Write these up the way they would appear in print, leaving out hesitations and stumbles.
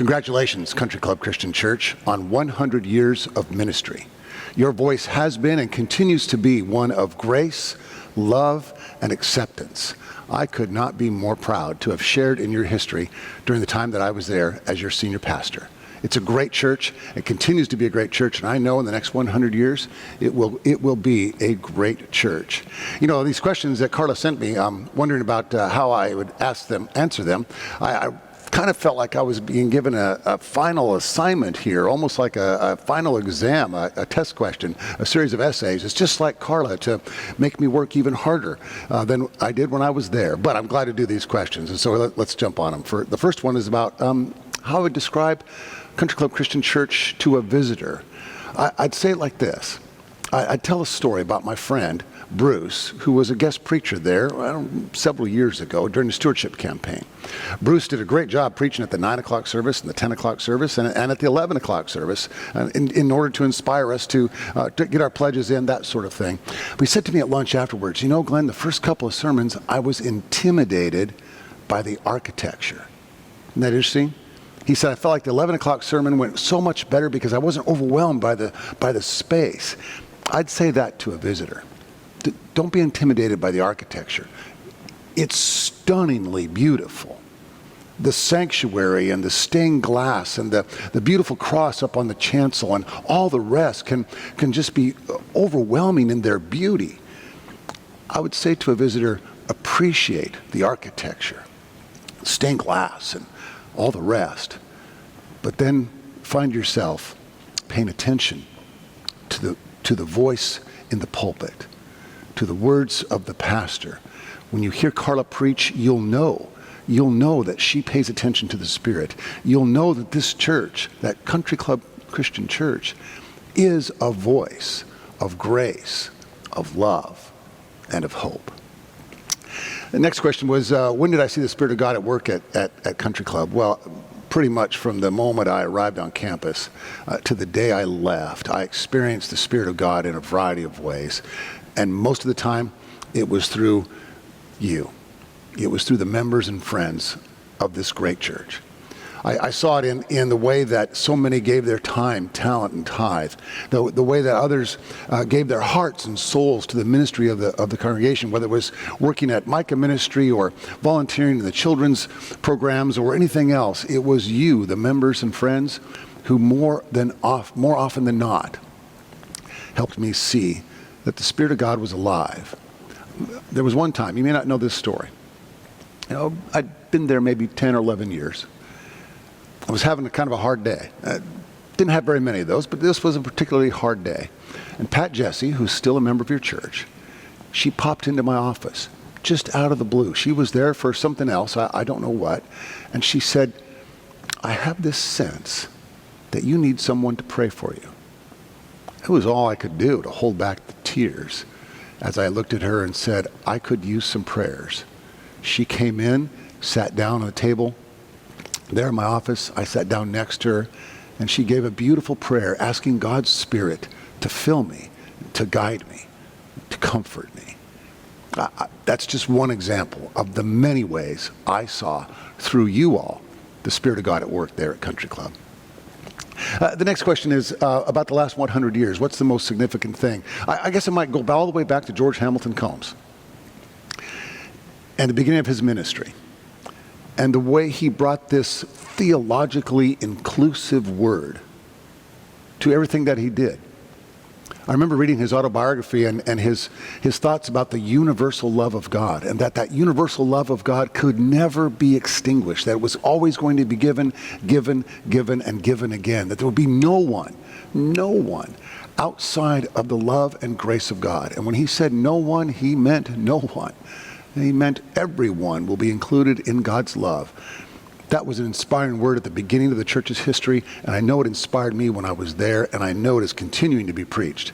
Congratulations, Country Club Christian Church, on 100 years of ministry. Your voice has been and continues to be one of grace, love, and acceptance. I could not be more proud to have shared in your history during the time that I was there as your senior pastor. It's a great church. It continues to be a great church, and I know in the next 100 years, it will be a great church. You know, these questions that Carla sent me, wondering about how I would answer them. I kind of felt like I was being given a final assignment here, almost like a final exam, a test question, a series of essays. It's just like Carla to make me work even harder than I did when I was there. But I'm glad to do these questions, and so let's jump on them. The first one is about how I would describe Country Club Christian Church to a visitor. I'd say it like this. I'd tell a story about my friend, Bruce, who was a guest preacher there several years ago during the stewardship campaign. Bruce did a great job preaching at the 9 o'clock service and the 10 o'clock service and at the 11 o'clock service in order to inspire us to get our pledges in, that sort of thing. But he said to me at lunch afterwards, you know, Glenn, the first couple of sermons, I was intimidated by the architecture. Isn't that interesting? He said, I felt like the 11 o'clock sermon went so much better because I wasn't overwhelmed by the space. I'd say that to a visitor. Don't be intimidated by the architecture. It's stunningly beautiful. The sanctuary and the stained glass and the beautiful cross up on the chancel and all the rest can just be overwhelming in their beauty. I would say to a visitor, appreciate the architecture, stained glass and all the rest. But then find yourself paying attention to the voice in the pulpit, to the words of the pastor. When you hear Carla preach, you'll know that she pays attention to the Spirit. You'll know that this church, that Country Club Christian Church, is a voice of grace, of love, and of hope. The next question was, when did I see the Spirit of God at work at Country Club? Well, pretty much from the moment I arrived on campus to the day I left, I experienced the Spirit of God in a variety of ways. And most of the time, it was through you. It was through the members and friends of this great church. I saw it in the way that so many gave their time, talent, and tithe. The way that others gave their hearts and souls to the ministry of the congregation, whether it was working at Micah Ministry or volunteering in the children's programs or anything else. It was you, the members and friends, who more often than not helped me see that the Spirit of God was alive. There was one time, you may not know this story. You know, I'd been there maybe 10 or 11 years. I was having kind of a hard day. Didn't have very many of those, but this was a particularly hard day. And Pat Jesse, who's still a member of your church, she popped into my office just out of the blue. She was there for something else, I don't know what. And she said, I have this sense that you need someone to pray for you. It was all I could do to hold back the tears as I looked at her and said, I could use some prayers. She came in, sat down on the table. There in my office, I sat down next to her, and she gave a beautiful prayer asking God's Spirit to fill me, to guide me, to comfort me. That's just one example of the many ways I saw through you all the Spirit of God at work there at Country Club. The next question is about the last 100 years. What's the most significant thing? I guess I might go all the way back to George Hamilton Combs and the beginning of his ministry, and the way he brought this theologically inclusive word to everything that he did. I remember reading his autobiography and his thoughts about the universal love of God, and that universal love of God could never be extinguished, that it was always going to be given, given, given, and given again, that there would be no one outside of the love and grace of God. And when he said no one, he meant no one. And he meant everyone will be included in God's love. That was an inspiring word at the beginning of the church's history, and I know it inspired me when I was there, and I know it is continuing to be preached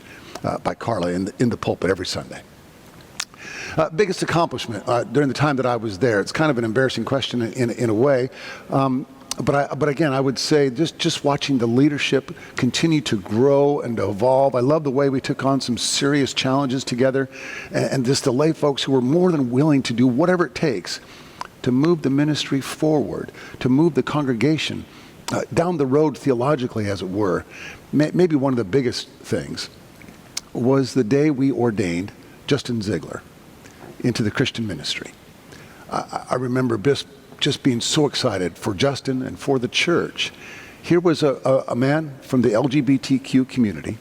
by Carla in the pulpit every Sunday. Biggest accomplishment during the time that I was there. It's kind of an embarrassing question in a way, but again, I would say just watching the leadership continue to grow and to evolve. I love the way we took on some serious challenges together, and just to lay folks who were more than willing to do whatever it takes to move the ministry forward, to move the congregation Down the road theologically, as it were, maybe one of the biggest things was the day we ordained Justin Ziegler into the Christian ministry. I remember just being so excited for Justin and for the church. Here was a man from the LGBTQ community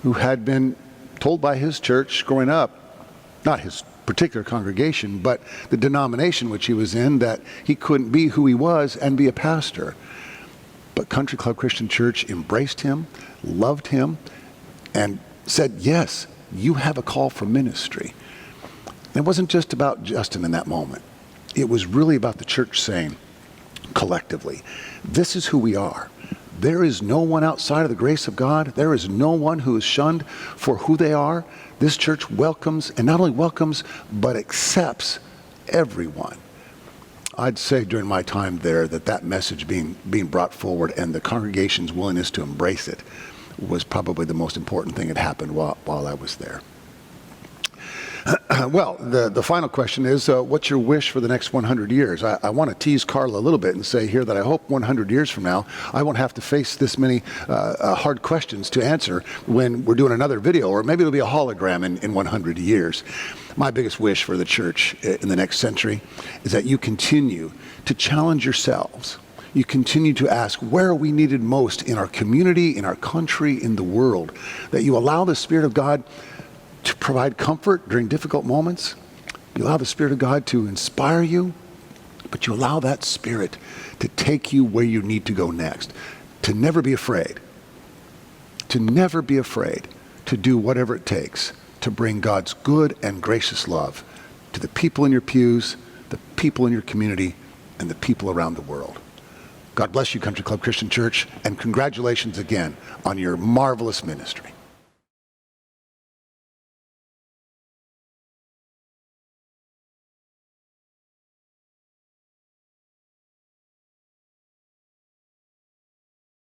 who had been told by his church growing up, not his particular congregation, but the denomination which he was in, that he couldn't be who he was and be a pastor. But Country Club Christian Church embraced him, loved him, and said, yes, you have a call for ministry. And it wasn't just about Justin in that moment. It was really about the church saying, collectively, this is who we are. There is no one outside of the grace of God. There is no one who is shunned for who they are. This church welcomes, and not only welcomes, but accepts everyone. I'd say during my time there that message being brought forward and the congregation's willingness to embrace it was probably the most important thing that happened while I was there. Well, the final question is, what's your wish for the next 100 years? I want to tease Carla a little bit and say here that I hope 100 years from now, I won't have to face this many hard questions to answer when we're doing another video, or maybe it'll be a hologram in 100 years. My biggest wish for the church in the next century is that you continue to challenge yourselves. You continue to ask, where are we needed most in our community, in our country, in the world? That you allow the Spirit of God to provide comfort during difficult moments. You allow the Spirit of God to inspire you, but you allow that Spirit to take you where you need to go next. To never be afraid. To never be afraid to do whatever it takes to bring God's good and gracious love to the people in your pews, the people in your community, and the people around the world. God bless you, Country Club Christian Church, and congratulations again on your marvelous ministry.